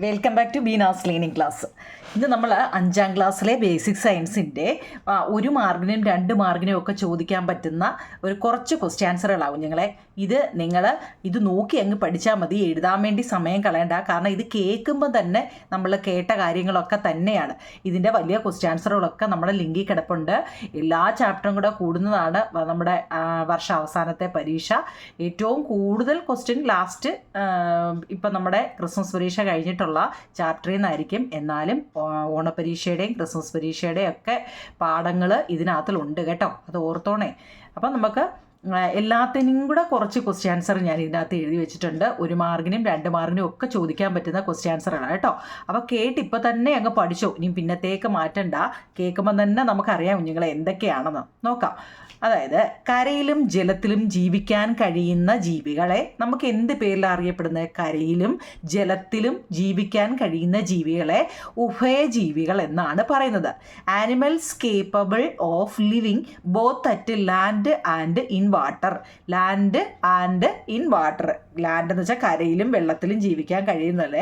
Welcome back to Beena's learning class. ഇന്ന് നമ്മൾ 5ാം ക്ലാസ്സിലെ ബേസിക് സയൻസിൻ്റെ 1 മാർക്കിനും 2 മാർക്കിനും ഒക്കെ ചോദിക്കാൻ പറ്റുന്ന ഒരു കുറച്ച് ക്വസ്റ്റ്യൻ ആൻസറുകളാവും ഞങ്ങളെ. നിങ്ങൾ ഇത് നോക്കി അങ്ങ് പഠിച്ചാൽ മതി, എഴുതാൻ വേണ്ടി സമയം കളയണ്ട. കാരണം ഇത് കേൾക്കുമ്പോൾ തന്നെ നമ്മൾ കേട്ട കാര്യങ്ങളൊക്കെ തന്നെയാണ്. ഇതിൻ്റെ വലിയ ക്വസ്റ്റ്യൻ ആൻസറുകളൊക്കെ നമ്മുടെ ലിങ്കിൽ കിടപ്പുണ്ട്. എല്ലാ ചാപ്റ്ററും കൂടെ കൂടുന്നതാണ് നമ്മുടെ വർഷാവസാനത്തെ പരീക്ഷ. ഏറ്റവും കൂടുതൽ ക്വസ്റ്റ്യൻ ലാസ്റ്റ് ഇപ്പം നമ്മുടെ ക്രിസ്മസ് പരീക്ഷ കഴിഞ്ഞിട്ടുള്ള ചാപ്റ്ററിൽ നിന്നായിരിക്കും. എന്നാലും ഓണപരീക്ഷയുടെയും ക്രിസ്മസ് പരീക്ഷയുടെയും ഒക്കെ പാഠങ്ങൾ ഇതിനകത്തിലുണ്ട് കേട്ടോ, അത് ഓർത്തോണേ. അപ്പം നമുക്ക് എല്ലാത്തിനും കൂടെ കുറച്ച് ക്വസ്റ്റ്യൻ ആൻസർ ഞാൻ ഇതിനകത്ത് എഴുതി വെച്ചിട്ടുണ്ട്. 1 മാർക്കിനും 2 മാർക്കിനും ഒക്കെ ചോദിക്കാൻ പറ്റുന്ന ക്വസ്റ്റ്യൻ ആൻസറാണ് കേട്ടോ. അപ്പോൾ ഇപ്പോൾ തന്നെ അങ്ങ് പഠിച്ചോ, ഇനി പിന്നത്തേക്ക് മാറ്റണ്ട. കേൾക്കുമ്പോൾ തന്നെ നമുക്കറിയാം കുഞ്ഞുങ്ങളെ എന്തൊക്കെയാണെന്ന് നോക്കാം. അതായത് കരയിലും ജലത്തിലും ജീവിക്കാൻ കഴിയുന്ന ജീവികളെ നമുക്ക് എന്ത് പേരിലാണ് അറിയപ്പെടുന്നത്? കരയിലും ജലത്തിലും ജീവിക്കാൻ കഴിയുന്ന ജീവികളെ ഉഭയജീവികൾ എന്നാണ് പറയുന്നത്. Animals capable of living both at land and in water. Land and in water. Land എന്ന് വെച്ചാൽ കരയിലും വെള്ളത്തിലും ജീവിക്കാൻ കഴിയുന്നത്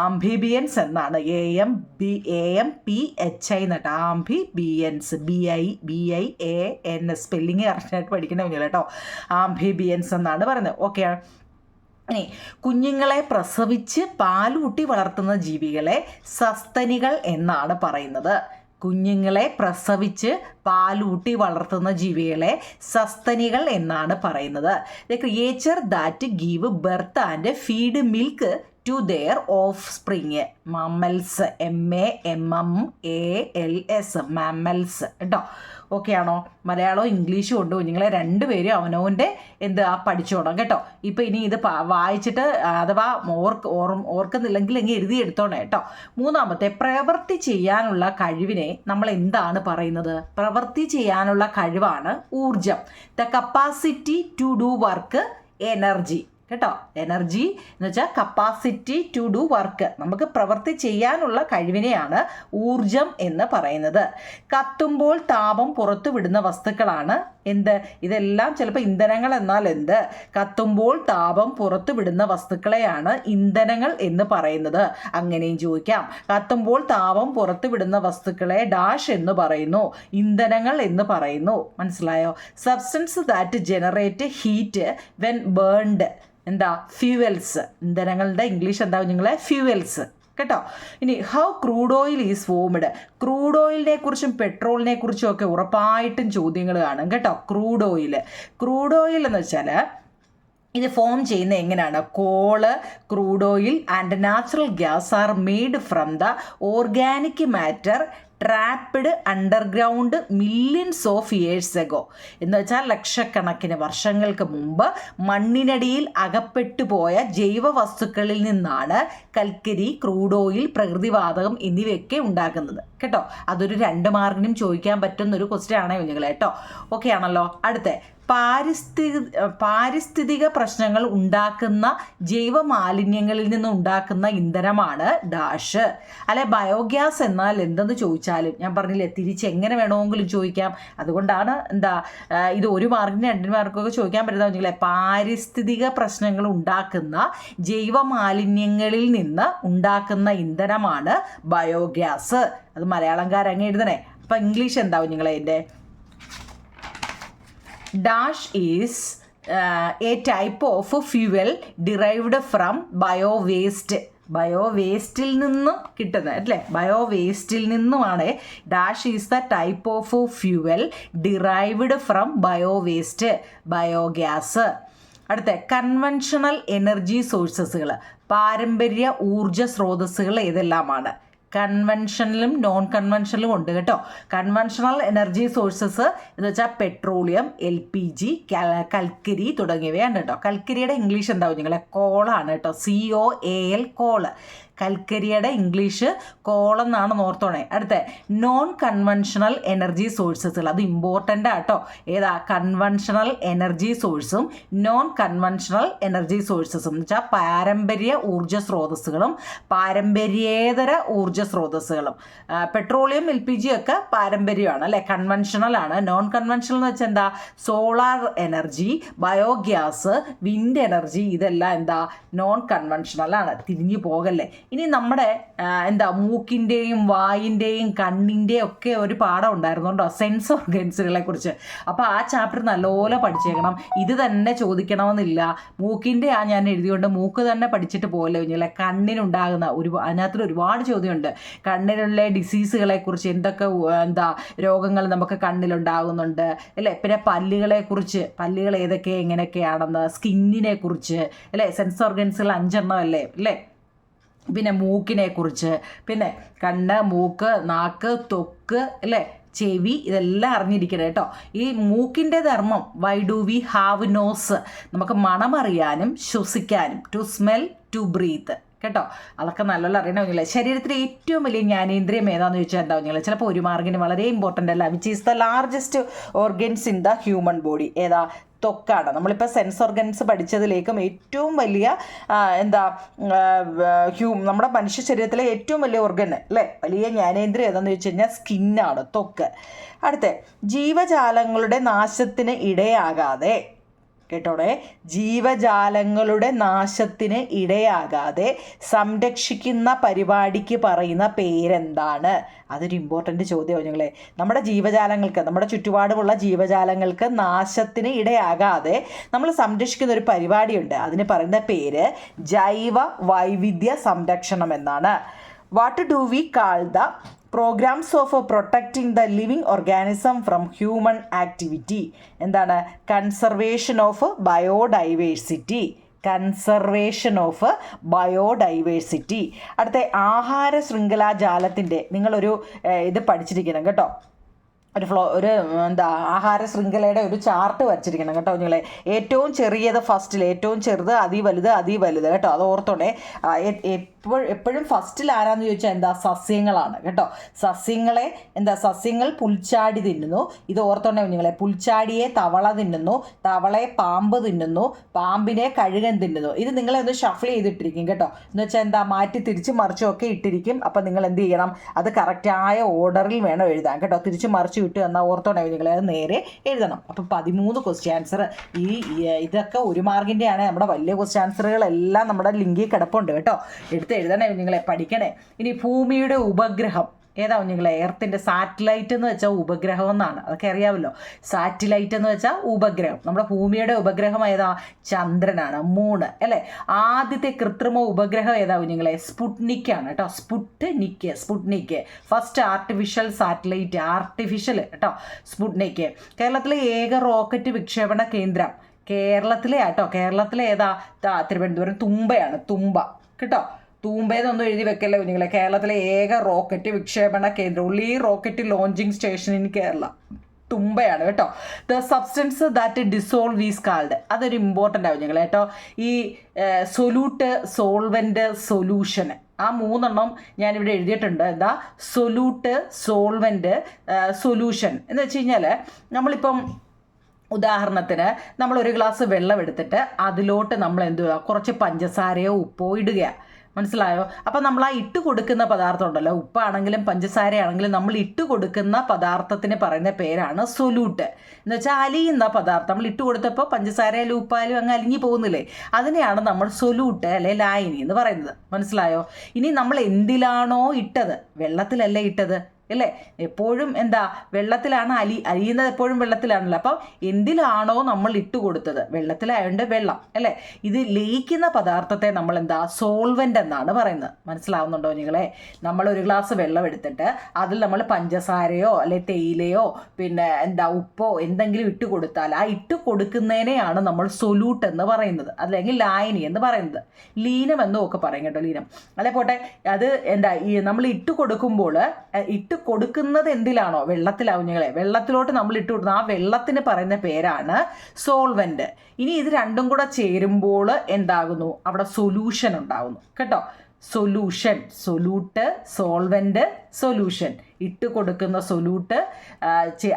ആംഫിബിയൻസ് എന്നാണ്. AMPHI എന്നിട്ട് ആംഫിബിയൻസ്. BIAN സ്പെല്ലിങ് കറക്റ്റായിട്ട് പഠിക്കണ കേട്ടോ. ആംഫിബിയൻസ് എന്നാണ് പറയുന്നത്. ഓക്കെ. ഇനി കുഞ്ഞുങ്ങളെ പ്രസവിച്ച് പാലൂട്ടി വളർത്തുന്ന ജീവികളെ സസ്തനികൾ എന്നാണ് പറയുന്നത്. കുഞ്ഞുങ്ങളെ പ്രസവിച്ച് പാലൂട്ടി വളർത്തുന്ന ജീവികളെ സസ്തനികൾ എന്നാണ് പറയുന്നത്. The creature that give birth and feed milk to their offspring. Mammals. MAMMALS mammals കേട്ടോ. ഓക്കെ ആണോ? മലയാളവും ഇംഗ്ലീഷും ഉണ്ട്. കുഞ്ഞുങ്ങളെ 2 പേരും അവനവൻ്റെ പഠിച്ചോണം കേട്ടോ. ഇപ്പം ഇനി ഇത് വായിച്ചിട്ട് അഥവാ ഓർക്കുന്നില്ലെങ്കിൽ എങ്കിൽ എഴുതിയെടുത്തോണേ കേട്ടോ. 3ാമത്തെ, പ്രവൃത്തി ചെയ്യാനുള്ള കഴിവിനെ നമ്മൾ എന്താണ് പറയുന്നത്? പ്രവൃത്തി ചെയ്യാനുള്ള കഴിവാണ് ഊർജം. The capacity to do work energy കേട്ടോ. എനർജി എന്ന് വെച്ചാൽ കപ്പാസിറ്റി ടു ഡു വർക്ക്. നമുക്ക് പ്രവൃത്തി ചെയ്യാനുള്ള കഴിവിനെയാണ് ഊർജം എന്ന് പറയുന്നത്. കത്തുമ്പോൾ താപം പുറത്തു വിടുന്ന വസ്തുക്കളാണ് എന്ത്? ഇതെല്ലാം ചിലപ്പോൾ ഇന്ധനങ്ങൾ എന്നാൽ എന്ത്? കത്തുമ്പോൾ താപം പുറത്തു വിടുന്ന വസ്തുക്കളെയാണ് ഇന്ധനങ്ങൾ എന്ന് പറയുന്നത്. അങ്ങനെയും ചോദിക്കാം. കത്തുമ്പോൾ താപം പുറത്തു വിടുന്ന വസ്തുക്കളെ ഡാഷ് എന്ന് പറയുന്നു, ഇന്ധനങ്ങൾ എന്ന് പറയുന്നു. മനസ്സിലായോ? Substance that generate heat when burned. എന്താ? ഫ്യൂവൽസ്. ഇന്ധനങ്ങളുടെ ഇംഗ്ലീഷ് എന്താ കുഞ്ഞുങ്ങളെ? ഫ്യൂവൽസ് കേട്ടോ. ഇനി how crude oil is formed. ക്രൂഡ് ഓയിലിനെ കുറിച്ചും പെട്രോളിനെ കുറിച്ചും ഒക്കെ ഉറപ്പായിട്ടും ചോദ്യങ്ങൾ കാണും കേട്ടോ. ക്രൂഡ് ഓയിൽ എന്ന് വെച്ചാൽ ഇത് ഫോം ചെയ്യുന്നത് എങ്ങനെയാണ്? Call, crude oil and natural gas are made from the organic matter trapped underground millions of years ago. എന്ന് വെച്ചാൽ ലക്ഷക്കണക്കിന് വർഷങ്ങൾക്ക് മുമ്പ് മണ്ണിനടിയിൽ അകപ്പെട്ടു പോയ ജൈവ വസ്തുക്കളിൽ നിന്നാണ് കൽക്കരി, ക്രൂഡ് ഓയിൽ, പ്രകൃതിവാതകം എന്നിവയൊക്കെ ഉണ്ടാക്കുന്നത് കേട്ടോ. അതൊരു 2 മാർക്കിനും ചോദിക്കാൻ പറ്റുന്ന ഒരു ക്വസ്റ്റ്യൻ ആണ് കുഞ്ഞുങ്ങളെ കേട്ടോ. ഓക്കെ ആണല്ലോ. അടുത്ത, പാരിസ്ഥിതിക പ്രശ്നങ്ങൾ ഉണ്ടാക്കുന്ന ജൈവ മാലിന്യങ്ങളിൽ നിന്നുണ്ടാക്കുന്ന ഇന്ധനമാണ് ഡാഷ്. അല്ലെ ബയോഗ്യാസ് എന്നാൽ എന്തെന്ന് ചോദിച്ചാലും ഞാൻ പറഞ്ഞില്ലേ, തിരിച്ച് എങ്ങനെ വേണമെങ്കിലും ചോദിക്കാം. അതുകൊണ്ടാണ് ഇത് 1 മാർക്കിന് 2 മാർക്കൊക്കെ ചോദിക്കാൻ പറ്റുന്ന കുഞ്ഞുങ്ങളെ. പാരിസ്ഥിതിക പ്രശ്നങ്ങൾ ഉണ്ടാക്കുന്ന ജൈവ മാലിന്യങ്ങളിൽ നിന്ന് ഉണ്ടാക്കുന്ന ഇന്ധനമാണ് ബയോഗ്യാസ്. അത് മലയാളംകാരങ്ങ് എഴുതണേ. അപ്പം ഇംഗ്ലീഷ് എന്താ കുഞ്ഞുങ്ങളെ എൻ്റെ? Dash is a type of fuel derived from biowaste. ബയോവേസ്റ്റിൽ നിന്നും കിട്ടുന്നത് അല്ലേ? ബയോവേസ്റ്റിൽ നിന്നുമാണ്. Dash is the type of fuel derived from biowaste, biogas. അടുത്ത, കൺവെൻഷണൽ എനർജി സോഴ്സസുകൾ. പാരമ്പര്യ ഊർജ സ്രോതസ്സുകൾ ഏതെല്ലാമാണ്? കൺവെൻഷനലും നോൺ കൺവെൻഷനലും ഉണ്ട് കേട്ടോ. കൺവെൻഷണൽ എനർജി സോഴ്സസ് എന്ന് വെച്ചാൽ പെട്രോളിയം, LPG, കൽക്കരി തുടങ്ങിയവയാണ് കേട്ടോ. കൽക്കരിയുടെ ഇംഗ്ലീഷ് എന്താവും നിങ്ങളെ? കോളാണ് കേട്ടോ. COAL coal. കൽക്കരിയുടെ ഇംഗ്ലീഷ് കോളെന്നാണ് ഓർത്തോണേ. അടുത്ത, നോൺ കൺവെൻഷണൽ എനർജി സോഴ്സസുകൾ. അത് ഇമ്പോർട്ടൻ്റ് ആട്ടോ. ഏതാ? കൺവെൻഷണൽ എനർജി സോഴ്സും നോൺ കൺവെൻഷണൽ എനർജി സോഴ്സസും എന്ന് വെച്ചാൽ പാരമ്പര്യ ഊർജ്ജ സ്രോതസ്സുകളും പാരമ്പര്യേതര ഊർജ്ജ സ്രോതസ്സുകളും. പെട്രോളിയം, LPG ഒക്കെ പാരമ്പര്യമാണ് അല്ലേ, കൺവെൻഷണൽ ആണ്. നോൺ കൺവെൻഷണൽ എന്ന് വെച്ചാൽ എന്താ, solar energy, biogas, wind energy, ഇതെല്ലാം എന്താ നോൺ കൺവെൻഷണൽ ആണ്. തിരിഞ്ഞു പോകല്ലേ. ഇനി നമ്മുടെ എന്താ മൂക്കിൻ്റെയും വായിൻ്റെയും കണ്ണിൻ്റെയും ഒക്കെ ഒരു പാഠം ഉണ്ടായിരുന്നുണ്ടോ, സെൻസ് ഓർഗൻസുകളെ കുറിച്ച്. അപ്പോൾ ആ ചാപ്റ്റർ നല്ലപോലെ പഠിച്ചേക്കണം. ഇത് തന്നെ ചോദിക്കണമെന്നില്ല. മൂക്കിൻ്റെ ഞാൻ എഴുതിയോണ്ട് മൂക്ക് തന്നെ പഠിച്ചിട്ട് പോലെ കുഞ്ഞില്ലേ. കണ്ണിനുണ്ടാകുന്ന അതിനകത്തിൽ ഒരുപാട് ചോദ്യമുണ്ട്. കണ്ണിലുള്ള ഡിസീസുകളെ കുറിച്ച്, എന്തൊക്കെ എന്താ രോഗങ്ങൾ നമുക്ക് കണ്ണിലുണ്ടാകുന്നുണ്ട് അല്ലേ. പിന്നെ പല്ലുകളെക്കുറിച്ച്, പല്ലുകൾ ഏതൊക്കെ എങ്ങനെയൊക്കെയാണെന്ന്, സ്കിന്നിനെ കുറിച്ച് അല്ലേ. സെൻസ് ഓർഗൻസുകൾ 5 അല്ലേ. പിന്നെ മൂക്കിനെ കുറിച്ച്, പിന്നെ കണ്ണ്, മൂക്ക്, നാക്ക്, ത്വക്ക് അല്ലേ, ചെവി, ഇതെല്ലാം അറിഞ്ഞിരിക്കണം കേട്ടോ. ഈ മൂക്കിൻ്റെ ധർമ്മം, why do we have nose, നമുക്ക് മണമറിയാനും ശ്വസിക്കാനും, ടു സ്മെൽ, ടു ബ്രീത്ത് കേട്ടോ. അതൊക്കെ നല്ലോണം അറിയണമെന്നില്ല. ശരീരത്തിലെ ഏറ്റവും വലിയ ജ്ഞാനേന്ദ്രിയം ഏതാണെന്ന് ചോദിച്ചാൽ എന്താ കുഞ്ഞുങ്ങളെ, ചിലപ്പോൾ ഒരു മാർക്കിന് വളരെ ഇമ്പോർട്ടൻ്റ് അല്ല. Which is the largest organs in the human body, ഏതാ, ത്വക്കാണ്. നമ്മളിപ്പോൾ സെൻസ് ഓർഗൻസ് പഠിച്ചതിലേക്കും ഏറ്റവും വലിയ എന്താ നമ്മുടെ മനുഷ്യ ശരീരത്തിലെ ഏറ്റവും വലിയ ഓർഗൻ അല്ലേ, വലിയ ജ്ഞാനേന്ദ്രിയം ഏതാണെന്ന് ചോദിച്ചു കഴിഞ്ഞാൽ സ്കിന്നാണ്, ത്വക്ക്. അടുത്ത, ജീവജാലങ്ങളുടെ നാശത്തിന് ഇടയാകാതെ, കേട്ടോടെ, ജീവജാലങ്ങളുടെ നാശത്തിന് ഇടയാകാതെ സംരക്ഷിക്കുന്ന പരിപാടിക്ക് പറയുന്ന പേരെന്താണ്? അതൊരു ഇമ്പോർട്ടൻ്റ് ചോദ്യമാണ് ഞങ്ങളെ. നമ്മുടെ ജീവജാലങ്ങൾക്ക്, നമ്മുടെ ചുറ്റുപാടുമുള്ള ജീവജാലങ്ങൾക്ക് നാശത്തിന് ഇടയാകാതെ നമ്മൾ സംരക്ഷിക്കുന്ന ഒരു പരിപാടിയുണ്ട്. അതിന് പറയുന്ന പേര് ജൈവ വൈവിധ്യ സംരക്ഷണം എന്നാണ്. What do we call the programs of protecting the living organism from human activity? എന്താണ്? Conservation of biodiversity. Conservation of biodiversity. അടുത്ത, ആഹാര ശൃംഖലാജാലത്തിൻ്റെ നിങ്ങളൊരു ഇത് പഠിച്ചിരിക്കണം കേട്ടോ. ഒരു എന്താ ആഹാര ശൃംഖലയുടെ ഒരു ചാർട്ട് വരച്ചിരിക്കണം കേട്ടോ നിങ്ങളെ. ഏറ്റവും ചെറിയത് ഫസ്റ്റിൽ, ഏറ്റവും ചെറുത് അതി വലുത് കേട്ടോ. അത് ഓർത്തോണേ. എപ്പോഴും ഫസ്റ്റിൽ ആരാന്ന് ചോദിച്ചാൽ എന്താ, സസ്യങ്ങളാണ് കേട്ടോ. സസ്യങ്ങൾ പുൽച്ചാടി തിന്നുന്നു. ഇത് ഓർത്തോണ്ടേ കുഞ്ഞുങ്ങളെ. പുൽച്ചാടിയെ തവള തിന്നുന്നു, തവളയെ പാമ്പ് തിന്നുന്നു, പാമ്പിനെ കഴുകൻ തിന്നുന്നു. ഇത് നിങ്ങളെ ഒന്ന് ഷഫിൾ ചെയ്തിട്ടിരിക്കും കേട്ടോ. എന്ന് വെച്ചാൽ എന്താ, മാറ്റി തിരിച്ച് മറിച്ചും ഒക്കെ ഇട്ടിരിക്കും. അപ്പം നിങ്ങൾ എന്ത് ചെയ്യണം, അത് കറക്റ്റായ ഓർഡറിൽ വേണം എഴുതാൻ കേട്ടോ. തിരിച്ച് മറിച്ച് വിട്ട് എന്നാൽ ഓർത്തോണ്ടേ കുഞ്ഞുങ്ങളെ, അത് നേരെ എഴുതണം. അപ്പം 13 ക്വസ്റ്റ്യൻ ആൻസർ. ഇതൊക്കെ 1 മാർക്കിൻ്റെയാണ്. നമ്മുടെ വലിയ ക്വസ്റ്റ്യൻ ആൻസറുകളെല്ലാം നമ്മുടെ ലിങ്കിൽ കിടപ്പുണ്ട് കേട്ടോ. എഴുതണേ കുഞ്ഞുങ്ങളെ, പഠിക്കണേ. ഇനി ഭൂമിയുടെ ഉപഗ്രഹം ഏതാ കുഞ്ഞുങ്ങളെ? എർത്തിൻ്റെ സാറ്റലൈറ്റ് എന്ന് വെച്ചാൽ ഉപഗ്രഹം എന്നാണ്, അതൊക്കെ അറിയാമല്ലോ. സാറ്റലൈറ്റ് എന്ന് വെച്ചാൽ ഉപഗ്രഹം. നമ്മുടെ ഭൂമിയുടെ ഉപഗ്രഹം ഏതാ? ചന്ദ്രനാണ്, മൂണ് അല്ലേ. ആദ്യത്തെ കൃത്രിമ ഉപഗ്രഹം ഏതാ കുഞ്ഞുങ്ങളെ? സ്പുട്നിക്കാണ് കേട്ടോ. സ്പുട്നിക്ക് ഫസ്റ്റ് ആർട്ടിഫിഷ്യൽ സാറ്റലൈറ്റ്, ആർട്ടിഫിഷ്യൽ കേട്ടോ, സ്പുട്നിക്ക്. കേരളത്തിലെ ഏക റോക്കറ്റ് വിക്ഷേപണ കേന്ദ്രം കേരളത്തിലെ ഏതാ? തിരുവനന്തപുരം തുമ്പയാണ്, തുമ്പ കേട്ടോ. തൂമ്പേന്നൊന്നും എഴുതി വെക്കല്ലേ കുഞ്ഞുങ്ങളെ. കേരളത്തിലെ ഏക റോക്കറ്റ് വിക്ഷേപണ കേന്ദ്രം, ഉള്ളി rocket launching station in Kerala, തുമ്പയാണ് കേട്ടോ. The substance that dissolve is called, അതൊരു ഇമ്പോർട്ടൻ്റ് ആവും കുഞ്ഞുങ്ങളെ കേട്ടോ. ഈ സൊല്യൂട്ട്, സോൾവെൻ്റ്, സൊല്യൂഷൻ, ആ 3 ഞാനിവിടെ എഴുതിയിട്ടുണ്ട്. എന്താ? സൊല്യൂട്ട്, സോൾവെൻ്റ്, സൊല്യൂഷൻ എന്ന് വെച്ച് കഴിഞ്ഞാൽ നമ്മളിപ്പം ഉദാഹരണത്തിന് നമ്മൾ ഒരു ഗ്ലാസ് വെള്ളം എടുത്തിട്ട് അതിലോട്ട് നമ്മൾ കുറച്ച് പഞ്ചസാരയോ ഉപ്പോ ഇടുക, മനസ്സിലായോ? അപ്പം നമ്മൾ ആ ഇട്ട് കൊടുക്കുന്ന പദാർത്ഥം ഉണ്ടല്ലോ, ഉപ്പാണെങ്കിലും പഞ്ചസാരയാണെങ്കിലും നമ്മൾ ഇട്ട് കൊടുക്കുന്ന പദാർത്ഥത്തിന് പറയുന്ന പേരാണ് സൊല്യൂട്ട്. എന്ന് വെച്ചാൽ അലിയുന്ന പദാർത്ഥം നമ്മൾ ഇട്ട് കൊടുത്തപ്പോൾ പഞ്ചസാരയിലും ഉപ്പായാലും അങ്ങ് അലിഞ്ഞു പോകുന്നില്ലേ, അതിനെയാണ് നമ്മൾ സൊല്യൂട്ട് അല്ലെ ലായനി എന്ന് പറയുന്നത്. മനസ്സിലായോ? ഇനി നമ്മൾ എന്തിലാണോ ഇട്ടത്, വെള്ളത്തിലല്ലേ ഇട്ടത് അല്ലേ? എപ്പോഴും എന്താ, വെള്ളത്തിലാണ് അലിയുന്നത്, എപ്പോഴും വെള്ളത്തിലാണല്ലോ. അപ്പം എന്തിലാണോ നമ്മൾ ഇട്ട് കൊടുത്തത്, വെള്ളത്തിലായതുകൊണ്ട് വെള്ളം അല്ലേ. ഇത് ലയിക്കുന്ന പദാർത്ഥത്തെ നമ്മൾ എന്താ, സോൾവെൻ്റ് എന്നാണ് പറയുന്നത്. മനസ്സിലാവുന്നുണ്ടോ നിങ്ങളെ? നമ്മൾ ഒരു ഗ്ലാസ് വെള്ളം എടുത്തിട്ട് അതിൽ നമ്മൾ പഞ്ചസാരയോ അല്ലെ തേയിലയോ പിന്നെ എന്താ ഉപ്പോ എന്തെങ്കിലും ഇട്ട് കൊടുത്താൽ ആ ഇട്ട് കൊടുക്കുന്നതിനെയാണ് നമ്മൾ സൊല്യൂട്ട് എന്ന് പറയുന്നത്, അല്ലെങ്കിൽ ലായനി എന്ന് പറയുന്നത്. ലീനം എന്നും ഒക്കെ പറയും കേട്ടോ, ലീനം അല്ലെ. പോട്ടെ, അത് എന്താ, ഈ നമ്മൾ ഇട്ട് കൊടുക്കുമ്പോൾ ഇട്ട് കൊടുക്കുന്നത് എന്തിലാണോ, വെള്ളത്തിലാവും കുഞ്ഞുങ്ങളെ. വെള്ളത്തിലോട്ട് നമ്മൾ ഇട്ട് കൊടുക്കുന്ന ആ വെള്ളത്തിന് പറയുന്ന പേരാണ് സോൾവെന്റ്. ഇനി ഇത് രണ്ടും കൂടെ ചേരുമ്പോൾ എന്താകുന്നു, അവിടെ സൊല്യൂഷൻ ഉണ്ടാകുന്നു കേട്ടോ. Solution, solute, solvent, solution. ഇട്ട് കൊടുക്കുന്ന സൊല്യൂട്ട്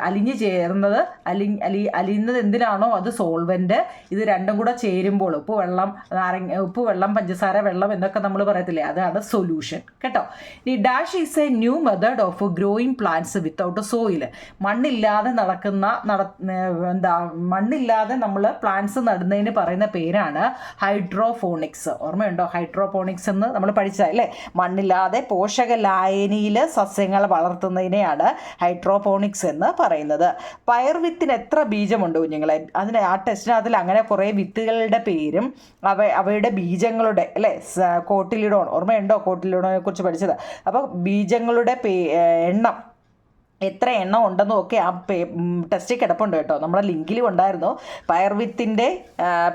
അലിഞ്ഞ് ചേർന്നത് അലിയുന്നത് എന്തിനാണോ അത് സോൾവെൻറ്റ്. ഇത് രണ്ടും കൂടെ ചേരുമ്പോൾ ഉപ്പ് വെള്ളം പഞ്ചസാര വെള്ളം എന്നൊക്കെ നമ്മൾ പറയത്തില്ലേ, അതാണ് സൊല്യൂഷൻ കേട്ടോ. ഈ dash is a new method of growing plants without soil. മണ്ണില്ലാതെ മണ്ണില്ലാതെ നമ്മൾ പ്ലാന്റ്സ് നടുന്നതിന് പറയുന്ന പേരാണ് ഹൈഡ്രോഫോണിക്സ്. ഓർമ്മയുണ്ടോ ഹൈഡ്രോഫോണിക്സ് എന്ന് നമ്മൾ പഠിച്ചതല്ലേ? മണ്ണില്ലാതെ പോഷക ലായനിയിൽ സസ്യങ്ങൾ വളർത്തുന്നതിനെയാണ് ഹൈഡ്രോഫോണിക്സ് എന്ന് പറയുന്നത്. പയർവിത്തിന് എത്ര ബീജമുണ്ട് കുഞ്ഞുങ്ങളെ? അതിന് ആ ടെസ്റ്റിനകത്തിൽ അങ്ങനെ കുറേ വിത്തുകളുടെ പേരും അവയുടെ ബീജങ്ങളുടെ അല്ലേ കോട്ടിലിഡോൺ, ഓർമ്മയുണ്ടോ കോട്ടിലിഡോണിനെ കുറിച്ച് പഠിച്ചത്? അപ്പോൾ ബീജങ്ങളുടെ എണ്ണം എത്ര എണ്ണം ഉണ്ടെന്നും ഒക്കെ ആ ടെസ്റ്റിൽ കിടപ്പുണ്ട് കേട്ടോ. നമ്മുടെ ലിങ്കിലും ഉണ്ടായിരുന്നു.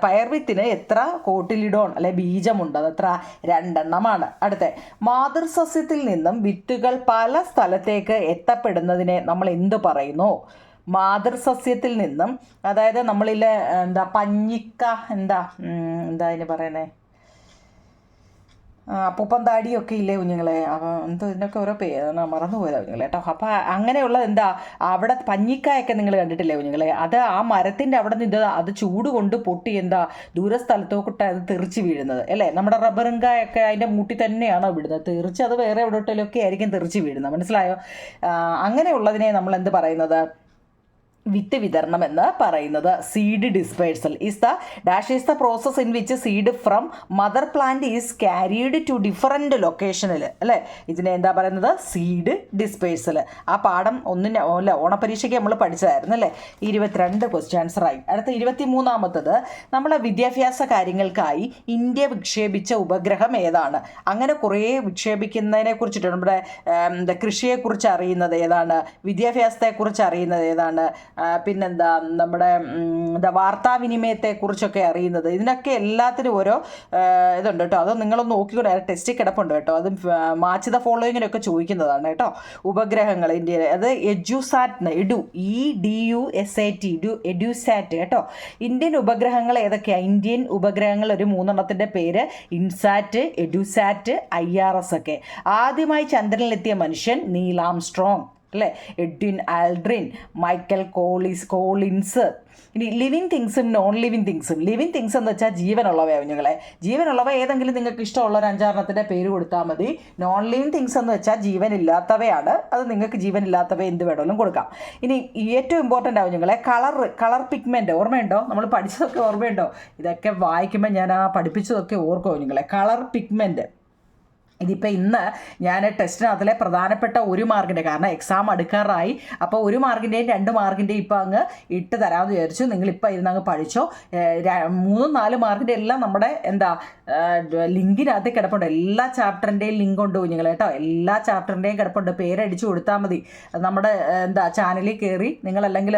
പയർവിത്തിന് എത്ര കോട്ടിലിഡോൺ അല്ലെ ബീജമുണ്ട്, അതെത്ര 2 എണ്ണമാണ്. അടുത്ത മാതൃസസ്യത്തിൽ നിന്നും വിത്തുകൾ പല സ്ഥലത്തേക്ക് എത്തപ്പെടുന്നതിനെ നമ്മൾ എന്ത് പറയുന്നു? മാതൃസസ്യത്തിൽ നിന്നും, അതായത് നമ്മളിൽ പഞ്ഞിക്ക എന്താ അതിന് പറയുന്നത്, അപ്പൂപ്പൻ താടിയൊക്കെ ഇല്ലേ കുഞ്ഞുങ്ങളെ, ഇതിനൊക്കെ ഓരോ പേരാണ് മറന്നുപോയതാ കുഞ്ഞുങ്ങളെ കേട്ടോ. അപ്പോൾ അങ്ങനെയുള്ള അവിടെ പഞ്ഞിക്കായൊക്കെ നിങ്ങൾ കണ്ടിട്ടില്ലേ കുഞ്ഞുങ്ങളെ? അത് ആ മരത്തിൻ്റെ അവിടെ നിന്ന് അത് ചൂട് കൊണ്ട് പൊട്ടി ദൂരസ്ഥലത്തോട്ട് അത് തെറിച്ച് വീഴുന്നത് അല്ലേ? നമ്മുടെ റബ്ബറുങ്കായൊക്കെ അതിൻ്റെ മൂട്ടി തന്നെയാണോ വിടുന്നത്? തെറിച്ച് അത് വേറെ എവിടെയൊക്കെ ആയിരിക്കും തെറിച്ച് വീഴുന്നത്, മനസ്സിലായോ? അങ്ങനെയുള്ളതിനെ നമ്മൾ എന്ത് പറയുന്നത്? വിത്ത് വിതരണം എന്ന് പറയുന്നത്. Seed dispersal is the process in which seed from mother plant is carried to different ലൊക്കേഷനിൽ അല്ലേ? ഇതിനെ എന്താ പറയുന്നത്? Seed dispersal. ആ പാഠം ഓണപരീക്ഷയ്ക്ക് നമ്മൾ പഠിച്ചതായിരുന്നു അല്ലേ? 22 ക്വസ്റ്റ്യൻ ആൻസറായി. അടുത്ത 23ാമത്തത് നമ്മളെ വിദ്യാഭ്യാസ കാര്യങ്ങൾക്കായി ഇന്ത്യ വിക്ഷേപിച്ച ഉപഗ്രഹം ഏതാണ്? അങ്ങനെ കുറേ വിക്ഷേപിക്കുന്നതിനെ കുറിച്ചിട്ട് നമ്മുടെ കൃഷിയെക്കുറിച്ച് അറിയുന്നത് ഏതാണ്? വിദ്യാഭ്യാസത്തെക്കുറിച്ച് അറിയുന്നത് ഏതാണ്? പിന്നെന്താ നമ്മുടെ വാർത്താവിനിമയത്തെക്കുറിച്ചൊക്കെ അറിയുന്നത്. ഇതിനൊക്കെ എല്ലാത്തിനും ഓരോ ഇതുണ്ട് കേട്ടോ. അത് നിങ്ങളൊന്ന് നോക്കിക്കൂടെ, ടെസ്റ്റിൽ കിടപ്പുണ്ട് കേട്ടോ. അത് മാച്ച് ദ ഫോളോയിങ്ങിനൊക്കെ ചോദിക്കുന്നതാണ് കേട്ടോ. ഉപഗ്രഹങ്ങൾ ഇന്ത്യയിലെ അത് എഡ്യൂസാറ്റ് എഡ്യൂസാറ്റ് കേട്ടോ. ഇന്ത്യൻ ഉപഗ്രഹങ്ങൾ ഏതൊക്കെയാണ്? ഇന്ത്യൻ ഉപഗ്രഹങ്ങൾ ഒരു 3 പേര് ഇൻസാറ്റ്, എഡ്യൂസാറ്റ്, IRS ഒക്കെ. ആദ്യമായി ചന്ദ്രനിലെത്തിയ മനുഷ്യൻ നീൽ ആംസ്ട്രോങ് അല്ലേ? Edwin Aldrin, Michael Collins. ഇനി ലിവിങ് തിങ്സും നോൺ ലിവിങ് തിങ്സും. ലിവിങ് തിങ്സ് എന്ന് വെച്ചാൽ ജീവനുള്ളവയാണ് കുഞ്ഞുങ്ങളെ. ജീവനുള്ളവ ഏതെങ്കിലും നിങ്ങൾക്ക് ഇഷ്ടമുള്ള ഒരു 5-6 പേര് കൊടുത്താൽ മതി. നോൺ ലിവിങ് തിങ്സ് എന്ന് വെച്ചാൽ ജീവനില്ലാത്തവയാണ്. അത് നിങ്ങൾക്ക് ജീവനില്ലാത്തവ എന്ത് വേണമെങ്കിലും കൊടുക്കാം. ഇനി ഏറ്റവും ഇമ്പോർട്ടൻ്റ് ആവും കുഞ്ഞുങ്ങളെ കളർ പിഗ്മെൻറ്റ്. ഓർമ്മയുണ്ടോ? നമ്മൾ പഠിച്ചതൊക്കെ ഓർമ്മയുണ്ടോ? ഇതൊക്കെ വായിക്കുമ്പോൾ ഞാൻ പഠിപ്പിച്ചതൊക്കെ ഓർക്കുമോ കുഞ്ഞുങ്ങളെ? Colour pigment. ഇതിപ്പോൾ ഇന്ന് ഞാൻ ടെസ്റ്റിനകത്തിലെ പ്രധാനപ്പെട്ട 1 മാർക്കിൻ്റെ, കാരണം എക്സാം അടുക്കാറായി, അപ്പോൾ 1 മാർക്കിൻ്റെയും 2 മാർക്കിൻ്റെയും ഇപ്പോൾ അങ്ങ് ഇട്ട് തരാമെന്ന് വിചാരിച്ചു. നിങ്ങളിപ്പോൾ ഇരുന്ന് അങ്ങ് പഠിച്ചോ. 3-4 മാർക്കിൻ്റെ എല്ലാം നമ്മുടെ ലിങ്കിനകത്ത് കിടപ്പുണ്ട്. എല്ലാ ചാപ്റ്ററിൻ്റെയും ലിങ്ക് ഉണ്ട് കുഞ്ഞുങ്ങൾ കേട്ടോ. എല്ലാ ചാപ്റ്ററിൻ്റെയും കിടപ്പുണ്ട്. പേരടിച്ച് കൊടുത്താൽ മതി. നമ്മുടെ ചാനലിൽ കയറി നിങ്ങളല്ലെങ്കിൽ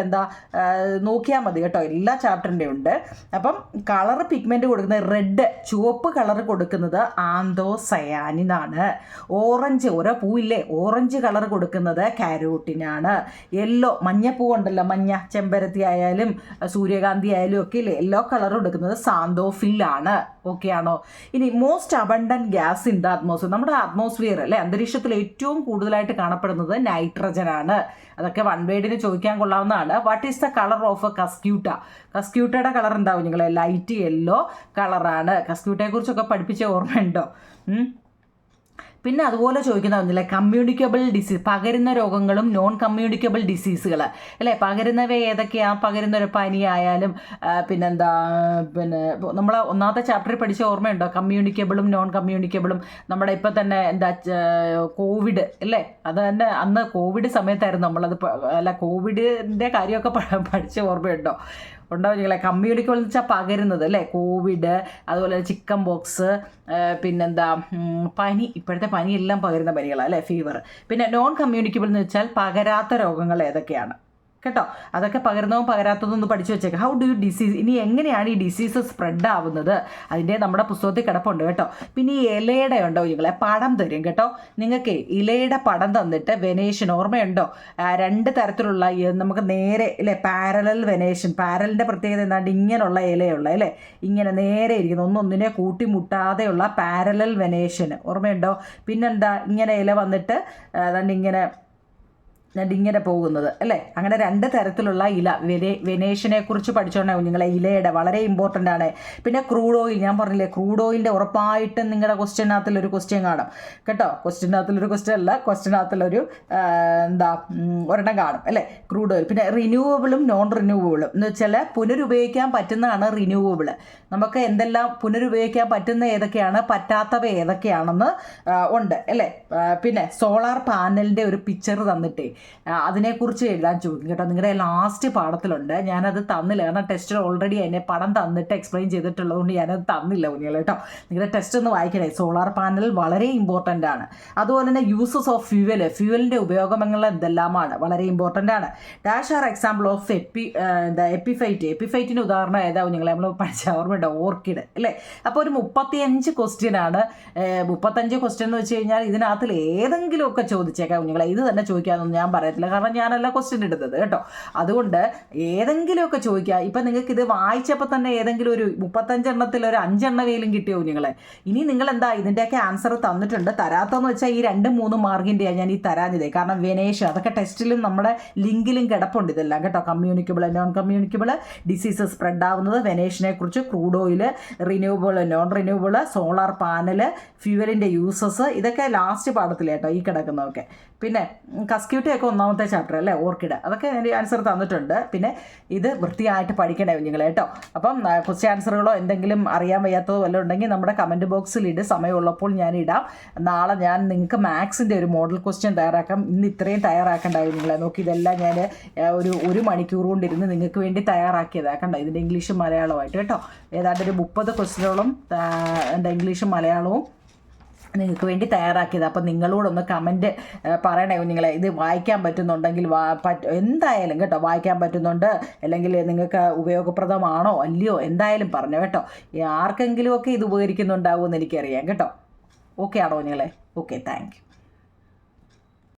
നോക്കിയാൽ മതി കേട്ടോ. എല്ലാ ചാപ്റ്ററിൻ്റെയും ഉണ്ട്. അപ്പം കളർ പിഗ്മെൻറ്റ് കൊടുക്കുന്നത് റെഡ്, ചുവപ്പ് കളർ കൊടുക്കുന്നത് ആന്തോസയാനിൻ ആണ്. ഓറഞ്ച്, ഓരോ പൂവില്ലേ, ഓറഞ്ച് കളർ കൊടുക്കുന്നത് കാരോട്ടിനാണ്. യെല്ലോ, മഞ്ഞപ്പൂ ഉണ്ടല്ലോ, മഞ്ഞ ചെമ്പരത്തി ആയാലും സൂര്യകാന്തി ആയാലും ഒക്കെ ഇല്ലേ, യെല്ലോ കളർ കൊടുക്കുന്നത് സാന്തോഫില്ലാണ്. ഓക്കെ ആണോ? ഇനി most abundant gas in the atmosphere. നമ്മുടെ അറ്റ്മോസ്ഫിയർ അല്ലേ, അന്തരീക്ഷത്തിൽ ഏറ്റവും കൂടുതലായിട്ട് കാണപ്പെടുന്നത് നൈട്രജൻ ആണ്. അതൊക്കെ 1 വേർഡിന് ചോദിക്കാൻ കൊള്ളാവുന്നതാണ്. What is the colour of cuscuta? കസ്ക്യൂട്ടയുടെ കളർ എന്താവും നിങ്ങളെ? ലൈറ്റ് യെല്ലോ കളറാണ്. കസ്ക്യൂട്ടയെക്കുറിച്ചൊക്കെ പഠിപ്പിച്ച ഓർമ്മയുണ്ടോ? പിന്നെ അതുപോലെ ചോദിക്കുന്നതായിരുന്നില്ലേ കമ്മ്യൂണിക്കബിൾ ഡിസീസ്, പകരുന്ന രോഗങ്ങളും നോൺ കമ്മ്യൂണിക്കബിൾ ഡിസീസുകൾ അല്ലേ? പകരുന്നവ ഏതൊക്കെയാണ്? പകരുന്നൊരു പനി ആയാലും പിന്നെ നമ്മൾ 1ാമത്തെ ചാപ്റ്ററിൽ പഠിച്ച ഓർമ്മയുണ്ടോ? കമ്മ്യൂണിക്കബിളും നോൺ കമ്മ്യൂണിക്കബിളും. നമ്മുടെ ഇപ്പം തന്നെ കോവിഡ് അല്ലേ? അത് തന്നെ അന്ന് കോവിഡ് സമയത്തായിരുന്നു നമ്മളത് കോവിഡിൻ്റെ കാര്യമൊക്കെ പഠിച്ച ഓർമ്മയുണ്ടോ? ഉണ്ടാവും നിങ്ങളെ. കമ്മ്യൂണിക്കബിൾ എന്ന് വെച്ചാൽ പകരുന്നത് അല്ലേ? കോവിഡ്, അതുപോലെ ചിക്കൻ ബോക്സ്, പനി. ഇപ്പോഴത്തെ പനിയെല്ലാം പകരുന്ന പനികളാണ് അല്ലേ? ഫീവർ. പിന്നെ നോൺ കമ്മ്യൂണിക്കബിൾ എന്ന് വെച്ചാൽ പകരാത്ത രോഗങ്ങൾ ഏതൊക്കെയാണ് കേട്ടോ? അതൊക്കെ പകരുന്നതും പകരാത്തതും ഒന്ന് പഠിച്ചു വെച്ചേക്കാം. ഹൗ ഡു യു ഡിസീസ്, ഇനി എങ്ങനെയാണ് ഈ ഡിസീസ് സ്പ്രെഡ് ആവുന്നത്? അതിൻ്റെ നമ്മുടെ പുസ്തകത്തിൽ കിടപ്പുണ്ട് കേട്ടോ. പിന്നെ ഈ ഇലയുടെ ഉണ്ടോ നിങ്ങളെ? പടം തരും കേട്ടോ നിങ്ങൾക്ക്. ഇലയുടെ പടം തന്നിട്ട് വെനേഷൻ ഓർമ്മയുണ്ടോ? 2 തരത്തിലുള്ള നമുക്ക് നേരെ അല്ലേ പാരലൽ വെനേഷൻ. പാരലിൻ്റെ പ്രത്യേകത എന്താണ്ട് ഇങ്ങനെയുള്ള ഇലയുള്ള അല്ലേ, ഇങ്ങനെ നേരെ ഇരിക്കുന്നു, ഒന്നൊന്നിനെ കൂട്ടിമുട്ടാതെയുള്ള പാരലൽ വെനേഷൻ ഓർമ്മയുണ്ടോ? പിന്നെന്താ ഇങ്ങനെ ഇല വന്നിട്ട് ഇങ്ങനെ ഇങ്ങനെ പോകുന്നത് അല്ലേ. അങ്ങനെ 2 തരത്തിലുള്ള ഇല വെനേഷനെ കുറിച്ച് പഠിച്ചോണ്ടേ കുഞ്ഞുങ്ങളെ. ഇലയുടെ വളരെ ഇമ്പോർട്ടൻ്റ് ആണ്. പിന്നെ ക്രൂഡ് ഓയിൽ, ഞാൻ പറഞ്ഞില്ലേ ക്രൂഡ് ഓയിലിൻ്റെ ഉറപ്പായിട്ടും നിങ്ങളുടെ ക്വസ്റ്റ്യനകത്തിലൊരു ക്വസ്റ്റ്യൻ കാണും കേട്ടോ. ക്വസ്റ്റ്യനകത്തിലൊരു ക്വസ്റ്റ്യൻ അല്ല, ക്വസ്റ്റ്യനകത്തിലൊരു ഒരെണ്ണം കാണും അല്ലേ, ക്രൂഡ് ഓയിൽ. പിന്നെ റിന്യൂവബിളും നോൺ റിന്യൂവബിളും എന്ന് വെച്ചാൽ പുനരുപയോഗിക്കാൻ പറ്റുന്നതാണ് റിന്യൂവബിൾ. നമുക്ക് എന്തെല്ലാം പുനരുപയോഗിക്കാൻ പറ്റുന്ന ഏതൊക്കെയാണ്, പറ്റാത്തവ ഏതൊക്കെയാണെന്ന് ഉണ്ട് അല്ലേ. പിന്നെ സോളാർ പാനലിൻ്റെ ഒരു പിക്ചർ തന്നിട്ടേ അതിനെക്കുറിച്ച് എഴുതാൻ ചോദിക്കും കേട്ടോ. നിങ്ങളുടെ ലാസ്റ്റ് പാഠത്തിലുണ്ട്, ഞാനത് തന്നില്ല കാരണം ടെസ്റ്റിൽ ഓൾറെഡി അതിനെ പടം തന്നിട്ട് എക്സ്പ്ലെയിൻ ചെയ്തിട്ടുള്ളതുകൊണ്ട് ഞാനത് തന്നില്ല കുഞ്ഞുങ്ങൾ കേട്ടോ. നിങ്ങളുടെ ടെസ്റ്റ് ഒന്ന് വായിക്കണേ. സോളാർ പാനൽ വളരെ ഇമ്പോർട്ടൻ്റ് ആണ്. അതുപോലെ തന്നെ യൂസസ് ഓഫ് ഫ്യൂവലിൻ്റെ ഉപയോഗങ്ങൾ എന്തെല്ലാമാണ് വളരെ ഇമ്പോർട്ടൻ്റ് ആണ്. ഡാഷ് ആർ എക്സാമ്പിൾ ഓഫ് എപ്പിഫൈറ്റിന് ഉദാഹരണം ഏതാ കുഞ്ഞുങ്ങളെ, നമ്മൾ പഠിച്ച ഓർമ്മയുണ്ടോ, ഓർക്കിഡ് അല്ലേ. അപ്പോൾ ഒരു 35 ക്വസ്റ്റ്യൻ ആണ്. 35 ക്വസ്റ്റ്യൻ എന്ന് വെച്ച് കഴിഞ്ഞാൽ ഇതിനകത്തിൽ ഏതെങ്കിലുമൊക്കെ ചോദിച്ചേക്കാം കുഞ്ഞുങ്ങളെ. ഇത് തന്നെ ചോദിക്കാമെന്നൊന്നും ഞാൻ പറയത്തില്ല കാരണം ഞാനല്ല ക്വസ്റ്റ്യൻ എടുത്തത് കേട്ടോ. അതുകൊണ്ട് ഏതെങ്കിലുമൊക്കെ ചോദിക്കുക. ഇപ്പം നിങ്ങൾക്ക് ഇത് വായിച്ചപ്പോൾ തന്നെ ഏതെങ്കിലും ഒരു 35 എണ്ണത്തിൽ ഒരു 5 എണ്ണമെങ്കിലും കിട്ടിയോ കുഞ്ഞുങ്ങളെ. ഇനി നിങ്ങൾ എന്താ ഇതിൻ്റെയൊക്കെ ആൻസർ തന്നിട്ടുണ്ട്. തരാത്തതെന്ന് വെച്ചാൽ ഈ 2-3 മാർക്കിൻ്റെയാണ് ഞാൻ ഈ തരാഞ്ഞത്. കാരണം വെനേഷൻ അതൊക്കെ ടെസ്റ്റിലും നമ്മുടെ ലിങ്കിലും കിടപ്പുണ്ട് ഇതെല്ലാം കേട്ടോ. Communicable, non communicable, diseases spread ആവുന്നത്, വെനേഷനെ കുറിച്ച്, crude oil, renewable, non renewable, solar panel, ഫ്യൂവലിൻ്റെ യൂസസ്, ഇതൊക്കെ ലാസ്റ്റ് പാഠത്തിൽ കേട്ടോ ഈ കിടക്കുന്നതൊക്കെ. പിന്നെ കസ്ക്യൂട്ടിയൊക്കെ 1ാമത്തെ ചാപ്റ്റർ അല്ലേ, ഓർക്കിഡ്, അതൊക്കെ എൻ്റെ ആൻസർ തന്നിട്ടുണ്ട്. പിന്നെ ഇത് വൃത്തിയായിട്ട് പഠിക്കണേ കുഞ്ഞുങ്ങൾ കേട്ടോ. അപ്പം ക്വസ്റ്റ്യൻ ആൻസറുകളോ എന്തെങ്കിലും അറിയാൻ വയ്യാത്തതോ വല്ലതും ഉണ്ടെങ്കിൽ നമ്മുടെ കമൻറ്റ് ബോക്സിൽ സമയമുള്ളപ്പോൾ ഞാൻ ഇടാം. നാളെ ഞാൻ നിങ്ങൾക്ക് മാത്സിൻ്റെ ഒരു മോഡൽ ക്വസ്റ്റ്യൻ തയ്യാറാക്കാം. ഇന്ന് ഇത്രയും തയ്യാറാക്കണ്ടായി നിങ്ങളെ നോക്കി. ഇതെല്ലാം ഞാൻ ഒരു മണിക്കൂർ കൊണ്ടിരുന്ന് നിങ്ങൾക്ക് വേണ്ടി തയ്യാറാക്കിയതാക്കണ്ട. ഇതിൻ്റെ ഇംഗ്ലീഷും മലയാളമായിട്ട് കേട്ടോ. ഏതാണ്ട് ഒരു 30 ക്വസ്റ്റ്യനോളം എൻ്റെ ഇംഗ്ലീഷും മലയാളവും നിങ്ങൾക്ക് വേണ്ടി തയ്യാറാക്കിയത്. അപ്പം നിങ്ങളോടൊന്ന് കമൻറ്റ് പറയണേ കുഞ്ഞുങ്ങളെ. ഇത് വായിക്കാൻ പറ്റുന്നുണ്ടെങ്കിൽ എന്തായാലും കേട്ടോ, വായിക്കാൻ പറ്റുന്നുണ്ട് അല്ലെങ്കിൽ നിങ്ങൾക്ക് ഉപയോഗപ്രദമാണോ അല്ലയോ എന്തായാലും പറഞ്ഞു കേട്ടോ. ആർക്കെങ്കിലുമൊക്കെ ഇത് ഉപകരിക്കുന്നുണ്ടാവുമെന്ന് എനിക്കറിയാം കേട്ടോ. ഓക്കെ ആണോ കുഞ്ഞുങ്ങളെ? Okay, thank you.